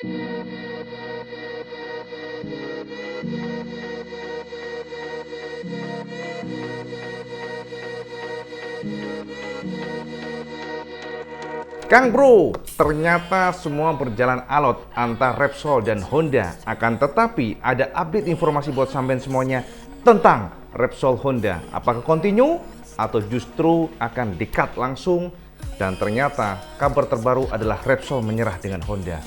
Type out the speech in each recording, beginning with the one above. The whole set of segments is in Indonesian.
Kang Bro, ternyata semua berjalan alot antara Repsol dan Honda. Akan tetapi ada update informasi buat sampean semuanya tentang Repsol Honda. Apakah continue atau justru akan di-cut langsung? Dan ternyata kabar terbaru adalah Repsol menyerah dengan Honda.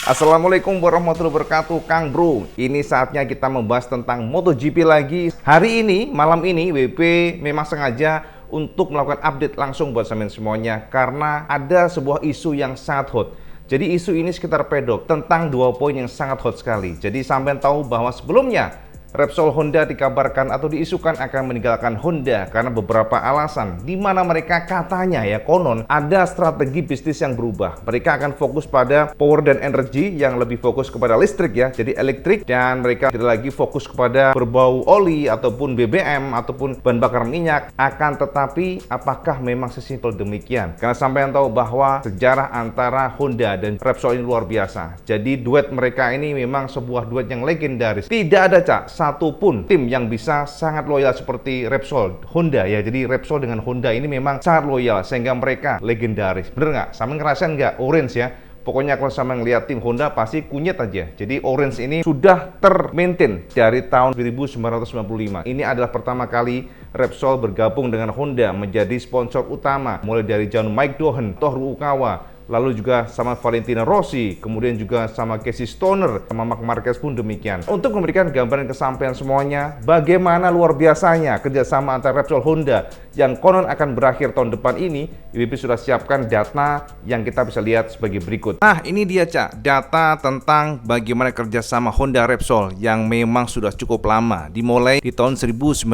Assalamualaikum warahmatullahi wabarakatuh, Kang Bro. Ini saatnya kita membahas tentang MotoGP lagi. Hari ini, malam ini, WP memang sengaja untuk melakukan update langsung buat sampean semuanya karena ada sebuah isu yang sangat hot. Jadi isu ini sekitar pedok tentang dua poin yang sangat hot sekali. Jadi sampean tahu bahwa sebelumnya Repsol Honda dikabarkan atau diisukan akan meninggalkan Honda karena beberapa alasan, di mana mereka katanya ya konon ada strategi bisnis yang berubah. Mereka akan fokus pada power dan energy yang lebih fokus kepada listrik ya, jadi elektrik, dan mereka tidak lagi fokus kepada berbau oli ataupun BBM ataupun bahan bakar minyak. Akan tetapi apakah memang sesimpel demikian? Karena sampai tahu bahwa sejarah antara Honda dan Repsol ini luar biasa. Jadi duet mereka ini memang sebuah duet yang legendaris. Tidak ada satupun tim yang bisa sangat loyal seperti Repsol Honda ya. Jadi Repsol dengan Honda ini memang sangat loyal sehingga mereka legendaris. Bener nggak? Sama ngerasain nggak orange ya? Pokoknya kalau sama ngeliat tim Honda pasti kunyit aja. Jadi orange ini sudah termaintain dari tahun 1995. Ini adalah pertama kali Repsol bergabung dengan Honda menjadi sponsor utama. Mulai dari zaman Mike Doohan, Toru Ukawa, lalu juga sama Valentino Rossi, kemudian juga sama Casey Stoner, sama Marc Marquez pun demikian. Untuk memberikan gambaran kesampaian semuanya, bagaimana luar biasanya kerjasama antara Repsol Honda yang konon akan berakhir tahun depan ini, IWP sudah siapkan data yang kita bisa lihat sebagai berikut. Nah, ini dia Cak, data tentang bagaimana kerjasama Honda Repsol yang memang sudah cukup lama, dimulai di tahun 1995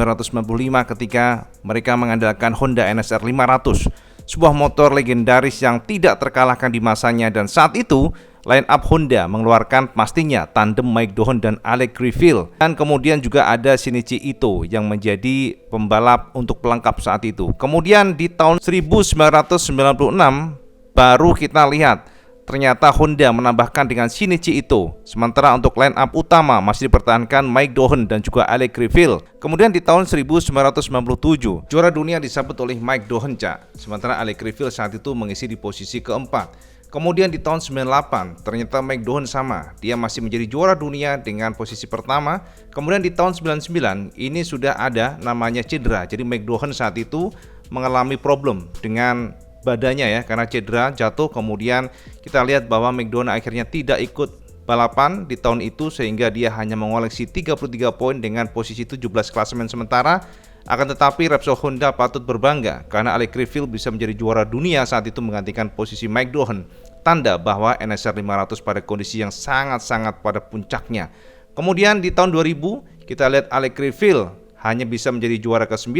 ketika mereka mengandalkan Honda NSR 500. Sebuah motor legendaris yang tidak terkalahkan di masanya, dan saat itu line up Honda mengeluarkan pastinya tandem Mike Doohan dan Alex Criville, dan kemudian juga ada Shinichi Ito yang menjadi pembalap untuk pelengkap saat itu. Kemudian di tahun 1996 baru kita lihat ternyata Honda menambahkan dengan Shinichi Ito. Sementara untuk line up utama masih dipertahankan Mike Doohan dan juga Alex Criville. Kemudian di tahun 1997 juara dunia disabet oleh Mike Doohan Cak. Sementara Alex Criville saat itu mengisi di posisi keempat. Kemudian di tahun 98 ternyata Mike Doohan sama, dia masih menjadi juara dunia dengan posisi pertama. Kemudian di tahun 99 ini sudah ada namanya cedera. Jadi Mike Doohan saat itu mengalami problem dengan badannya ya, karena cedera jatuh. Kemudian kita lihat bahwa Mike Doohan akhirnya tidak ikut balapan di tahun itu sehingga dia hanya mengoleksi 33 poin dengan posisi 17 klasemen sementara. Akan tetapi Repsol Honda patut berbangga karena Alex Criville bisa menjadi juara dunia saat itu menggantikan posisi Mike Doohan, tanda bahwa NSR 500 pada kondisi yang sangat-sangat pada puncaknya. Kemudian di tahun 2000 kita lihat Alex Criville hanya bisa menjadi juara ke-9,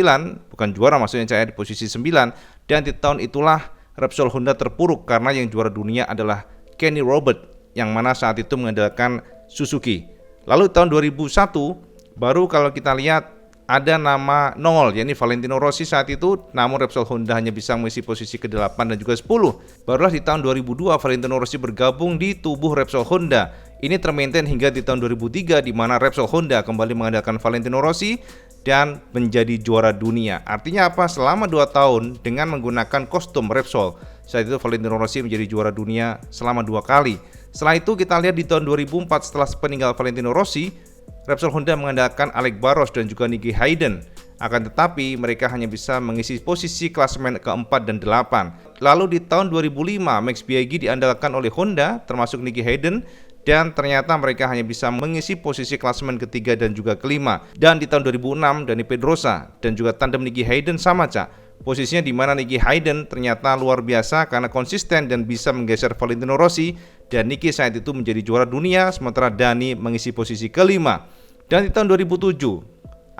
bukan juara maksudnya saya di posisi 9, dan di tahun itulah Repsol Honda terpuruk karena yang juara dunia adalah Kenny Roberts yang mana saat itu mengandalkan Suzuki. Lalu tahun 2001 baru kalau kita lihat ada nama nongol, yakni Valentino Rossi saat itu, namun Repsol Honda hanya bisa mengisi posisi ke-8 dan juga 10. Barulah di tahun 2002 Valentino Rossi bergabung di tubuh Repsol Honda. Ini termaintain hingga di tahun 2003 di mana Repsol Honda kembali mengandalkan Valentino Rossi dan menjadi juara dunia. Artinya apa? Selama 2 tahun dengan menggunakan kostum Repsol. Saat itu Valentino Rossi menjadi juara dunia selama 2 kali. Setelah itu kita lihat di tahun 2004 setelah peninggal Valentino Rossi, Repsol Honda mengandalkan Alex Barros dan juga Nicky Hayden. Akan tetapi mereka hanya bisa mengisi posisi klasemen ke-4 dan 8. Lalu di tahun 2005 Max Biaggi diandalkan oleh Honda termasuk Nicky Hayden, dan ternyata mereka hanya bisa mengisi posisi klasemen ke-3 dan juga ke-5. Dan di tahun 2006 Dani Pedrosa dan juga tandem Nicky Hayden sama Cak posisinya di mana Nicky Hayden ternyata luar biasa karena konsisten dan bisa menggeser Valentino Rossi, dan Nicky saat itu menjadi juara dunia sementara Dani mengisi posisi kelima. Dan di tahun 2007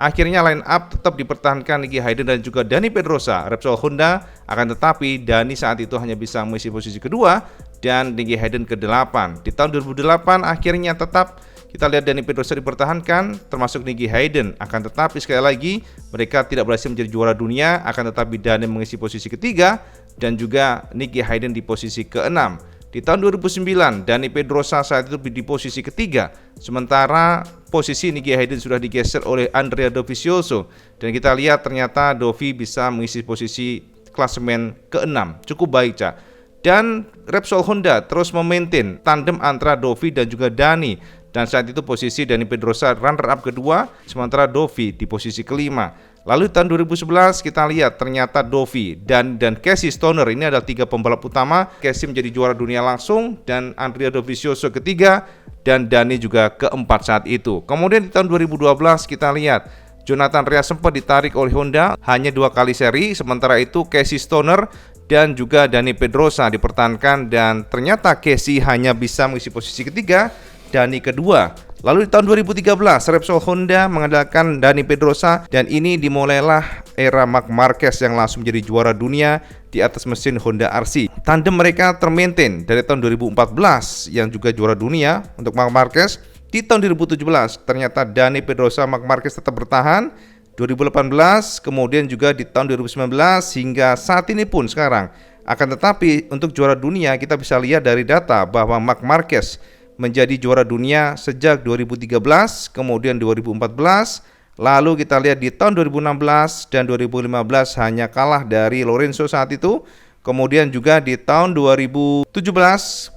akhirnya line up tetap dipertahankan Nicky Hayden dan juga Dani Pedrosa, Repsol Honda, akan tetapi Dani saat itu hanya bisa mengisi posisi kedua dan Nicky Hayden ke-8. Di tahun 2008 akhirnya tetap kita lihat Dani Pedrosa dipertahankan termasuk Nicky Hayden, akan tetapi sekali lagi mereka tidak berhasil menjadi juara dunia, akan tetapi Dani mengisi posisi ketiga dan juga Nicky Hayden di posisi ke-6. Di tahun 2009, Dani Pedrosa saat itu di posisi ketiga, sementara posisi Nicky Hayden sudah digeser oleh Andrea Dovizioso. Dan kita lihat ternyata Dovi bisa mengisi posisi klasemen ke-6, cukup baik, Cak. Dan Repsol Honda terus memaintain tandem antara Dovi dan juga Dani. Dan saat itu posisi Dani Pedrosa runner up kedua, sementara Dovi di posisi kelima. Lalu tahun 2011 kita lihat ternyata Dovi dan Casey Stoner ini adalah 3 pembalap utama. Casey menjadi juara dunia langsung dan Andrea Dovizioso ketiga dan Dani juga keempat saat itu. Kemudian di tahun 2012 kita lihat Jonathan Rea sempat ditarik oleh Honda hanya 2 kali seri, sementara itu Casey Stoner dan juga Dani Pedrosa dipertahankan dan ternyata Casey hanya bisa mengisi posisi ketiga, Dani kedua. Lalu di tahun 2013 Repsol Honda mengandalkan Dani Pedrosa dan ini dimulailah era Marc Marquez yang langsung menjadi juara dunia di atas mesin Honda RC. Tandem mereka termaintain dari tahun 2014 yang juga juara dunia untuk Marc Marquez. Di tahun 2017 ternyata Dani Pedrosa Marc Marquez tetap bertahan. 2018 kemudian juga di tahun 2019 hingga saat ini pun sekarang. Akan tetapi untuk juara dunia kita bisa lihat dari data bahwa Marc Marquez menjadi juara dunia sejak 2013, kemudian 2014, lalu kita lihat di tahun 2016 dan 2015 hanya kalah dari Lorenzo saat itu, kemudian juga di tahun 2017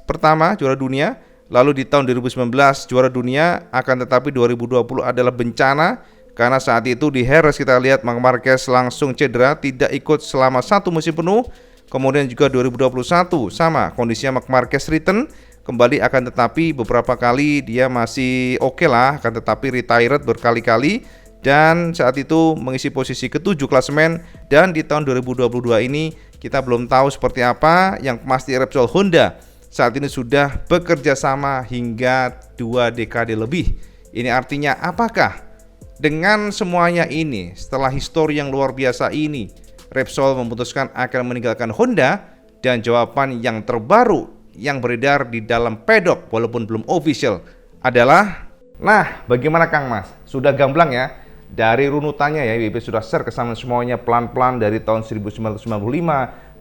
pertama juara dunia, lalu di tahun 2019 juara dunia, akan tetapi 2020 adalah bencana, karena saat itu di Jerez kita lihat Marc Marquez langsung cedera, tidak ikut selama 1 musim penuh, kemudian juga 2021 sama kondisinya Marc Marquez return, kembali akan tetapi beberapa kali dia masih oke lah, akan tetapi retired berkali-kali dan saat itu mengisi posisi ke-7 klasemen. Dan di tahun 2022 ini kita belum tahu seperti apa, yang pasti Repsol Honda saat ini sudah bekerja sama hingga 2 dekade lebih. Ini artinya apakah dengan semuanya ini, setelah histori yang luar biasa ini, Repsol memutuskan akan meninggalkan Honda? Dan jawaban yang terbaru yang beredar di dalam pedok walaupun belum official adalah, nah bagaimana Kang Mas? Sudah gamblang ya? Dari runutannya ya, WP sudah share ke semuanya pelan-pelan dari tahun 1995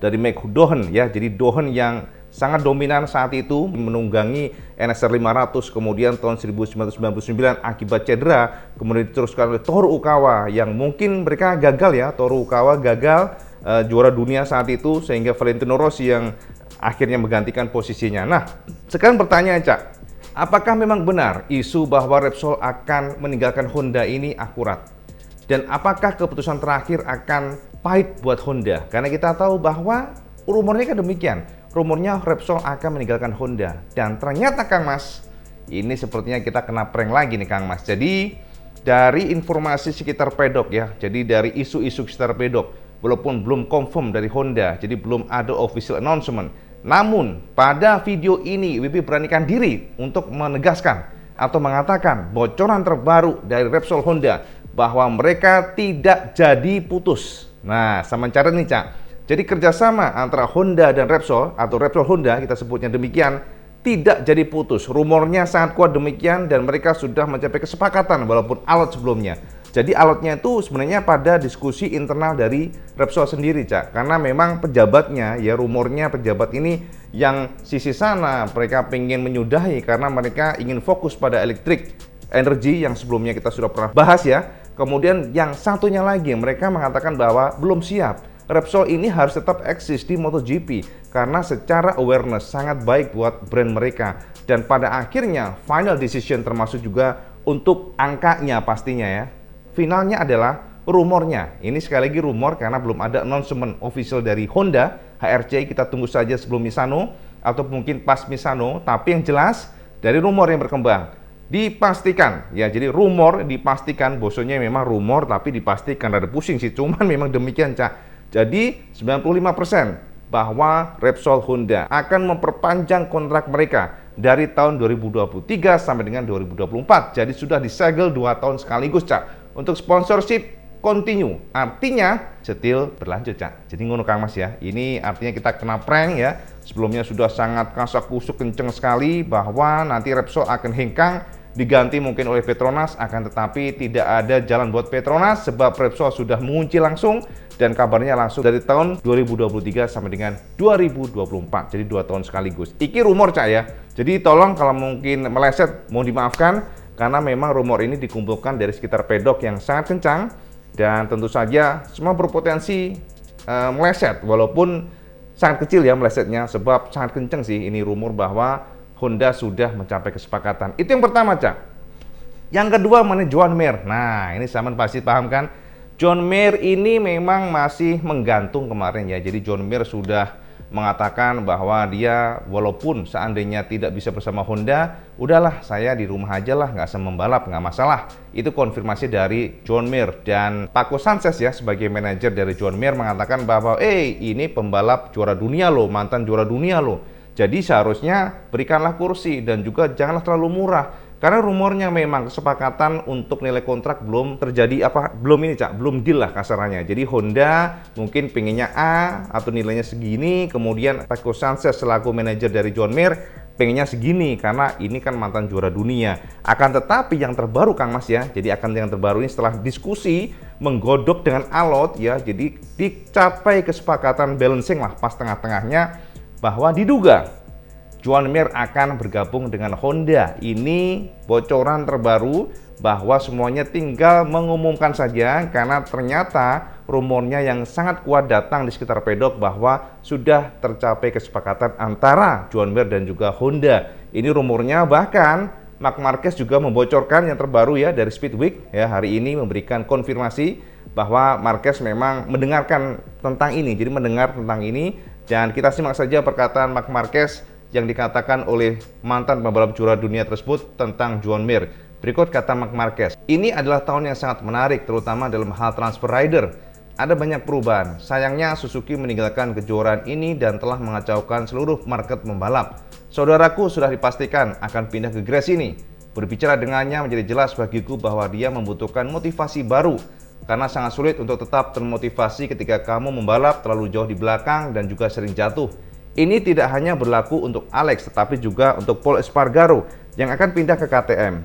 dari Mike Dohen ya. Jadi Dohen yang sangat dominan saat itu menunggangi NSR 500, kemudian tahun 1999 akibat cedera kemudian diteruskan oleh Toru Ukawa yang mungkin mereka gagal ya. Toru Ukawa gagal juara dunia saat itu sehingga Valentino Rossi yang akhirnya menggantikan posisinya. Nah, sekarang pertanyaan Cak, apakah memang benar isu bahwa Repsol akan meninggalkan Honda ini akurat? Dan apakah keputusan terakhir akan pahit buat Honda? Karena kita tahu bahwa rumornya kan demikian. Rumornya Repsol akan meninggalkan Honda. Dan ternyata Kang Mas, ini sepertinya kita kena prank lagi nih Kang Mas. Jadi dari informasi sekitar pedok ya, jadi dari isu-isu sekitar pedok, walaupun belum confirm dari Honda, jadi belum ada official announcement. Namun pada video ini WP beranikan diri untuk menegaskan atau mengatakan bocoran terbaru dari Repsol Honda bahwa mereka tidak jadi putus. Nah, sama cara nih Cak. Jadi kerjasama antara Honda dan Repsol atau Repsol Honda kita sebutnya demikian tidak jadi putus. Rumornya sangat kuat demikian dan mereka sudah mencapai kesepakatan walaupun alot sebelumnya. Jadi alotnya itu sebenarnya pada diskusi internal dari Repsol sendiri, Cak. Karena memang pejabatnya, ya rumornya pejabat ini yang sisi sana mereka pengen menyudahi karena mereka ingin fokus pada elektrik energi yang sebelumnya kita sudah pernah bahas ya. Kemudian yang satunya lagi mereka mengatakan bahwa belum siap. Repsol ini harus tetap eksis di MotoGP karena secara awareness sangat baik buat brand mereka. Dan pada akhirnya final decision termasuk juga untuk angkanya pastinya ya. Finalnya adalah rumornya. Ini sekali lagi rumor karena belum ada announcement official dari Honda, HRC, kita tunggu saja sebelum Misano atau mungkin pas Misano, tapi yang jelas dari rumor yang berkembang dipastikan ya. Jadi rumor dipastikan, bosonya memang rumor tapi dipastikan, rada pusing sih, cuman memang demikian Cak. Jadi 95% bahwa Repsol Honda akan memperpanjang kontrak mereka dari tahun 2023 sampai dengan 2024. Jadi sudah disegel 2 tahun sekaligus, Cak. Untuk sponsorship continue, artinya setil berlanjut, Cak. Jadi ngono Kang Mas ya. Ini artinya kita kena prank ya. Sebelumnya sudah sangat kasak-kusuk kenceng sekali bahwa nanti Repsol akan hengkang diganti mungkin oleh Petronas, akan tetapi tidak ada jalan buat Petronas sebab Repsol sudah mengunci langsung dan kabarnya langsung dari tahun 2023 sampai dengan 2024. Jadi 2 tahun sekaligus. Iki rumor, Cak ya. Jadi tolong kalau mungkin meleset mohon dimaafkan karena memang rumor ini dikumpulkan dari sekitar pedok yang sangat kencang dan tentu saja semua berpotensi meleset walaupun sangat kecil ya melesetnya sebab sangat kencang sih ini rumor bahwa Honda sudah mencapai kesepakatan. Itu yang pertama, Cak. Yang kedua mengenai John Mir. Nah, ini Saman pasti paham kan? John Mir ini memang masih menggantung kemarin ya. Jadi John Mir sudah mengatakan bahwa dia walaupun seandainya tidak bisa bersama Honda, udahlah saya di rumah aja lah, nggak usah membalap, nggak masalah. Itu konfirmasi dari John Mir. Dan Paco Sanchez ya sebagai manajer dari John Mir mengatakan bahwa ini pembalap juara dunia loh, mantan juara dunia loh. Jadi seharusnya berikanlah kursi dan juga janganlah terlalu murah. Karena rumornya memang kesepakatan untuk nilai kontrak belum terjadi belum ini, Cak, belum deal lah kasarannya. Jadi Honda mungkin pengennya A atau nilainya segini, kemudian Paco Sanchez selaku manajer dari John Mir pengennya segini karena ini kan mantan juara dunia. Akan tetapi yang terbaru Kang Mas ya, jadi yang terbaru ini setelah diskusi menggodok dengan Alot ya, jadi dicapai kesepakatan balancing lah pas tengah-tengahnya bahwa diduga John Mir akan bergabung dengan Honda. Ini bocoran terbaru bahwa semuanya tinggal mengumumkan saja karena ternyata rumornya yang sangat kuat datang di sekitar pedok bahwa sudah tercapai kesepakatan antara John Mir dan juga Honda. Ini rumornya bahkan Marc Marquez juga membocorkan yang terbaru ya dari Speedweek ya hari ini memberikan konfirmasi bahwa Marquez memang mendengarkan tentang ini. Jadi mendengar tentang ini. Dan kita simak saja perkataan Marc Marquez yang dikatakan oleh mantan pembalap juara dunia tersebut tentang John Mir. Berikut kata Marc Marquez, ini adalah tahun yang sangat menarik terutama dalam hal transfer rider. Ada banyak perubahan. Sayangnya Suzuki meninggalkan kejuaraan ini dan telah mengacaukan seluruh market membalap. Saudaraku sudah dipastikan akan pindah ke Gres ini. Berbicara dengannya menjadi jelas bagiku bahwa dia membutuhkan motivasi baru. Karena sangat sulit untuk tetap termotivasi ketika kamu membalap terlalu jauh di belakang dan juga sering jatuh. Ini tidak hanya berlaku untuk Alex, tetapi juga untuk Pol Espargaro yang akan pindah ke KTM.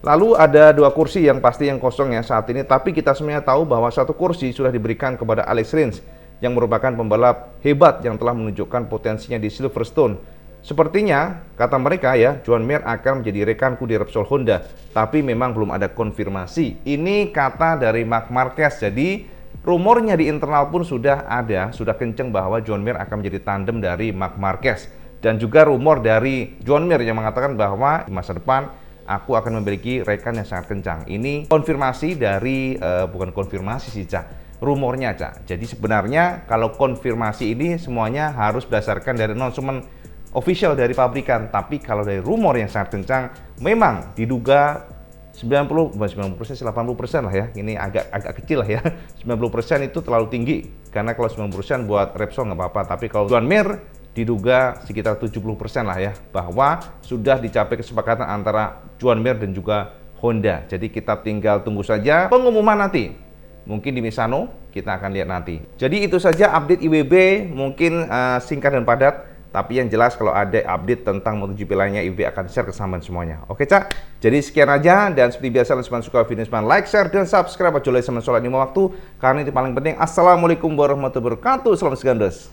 Lalu ada 2 kursi yang pasti yang kosong ya saat ini, tapi kita semuanya tahu bahwa 1 kursi sudah diberikan kepada Alex Rins yang merupakan pembalap hebat yang telah menunjukkan potensinya di Silverstone. Sepertinya, kata mereka ya, John Mir akan menjadi rekanku di Repsol Honda, tapi memang belum ada konfirmasi. Ini kata dari Marc Marquez, jadi rumornya di internal pun sudah ada, sudah kenceng bahwa John Mir akan menjadi tandem dari Marc Marquez. Dan juga rumor dari John Mir yang mengatakan bahwa di masa depan aku akan memiliki rekan yang sangat kencang. Ini konfirmasi dari, bukan konfirmasi sih, Cak. Rumornya, Cak. Jadi sebenarnya kalau konfirmasi ini semuanya harus berdasarkan dari announcement official dari pabrikan, tapi kalau dari rumor yang sangat kencang memang diduga 90%, 80% lah ya. Ini agak kecil lah ya. 90% itu terlalu tinggi karena kalau 90% buat Repsol nggak apa-apa, tapi kalau John Mir diduga sekitar 70% lah ya bahwa sudah dicapai kesepakatan antara John Mir dan juga Honda. Jadi kita tinggal tunggu saja pengumuman nanti. Mungkin di Misano kita akan lihat nanti. Jadi itu saja update IWB, mungkin singkat dan padat. Tapi yang jelas kalau ada update tentang MotoGP lainnya, IWB akan share ke sampean semuanya. Oke, Cak? Jadi sekian aja, dan seperti biasa, kalian suka video ini, like, share, dan subscribe. Aja sampean sholat 5 waktu, karena itu paling penting. Assalamualaikum warahmatullahi wabarakatuh. Salam segandos.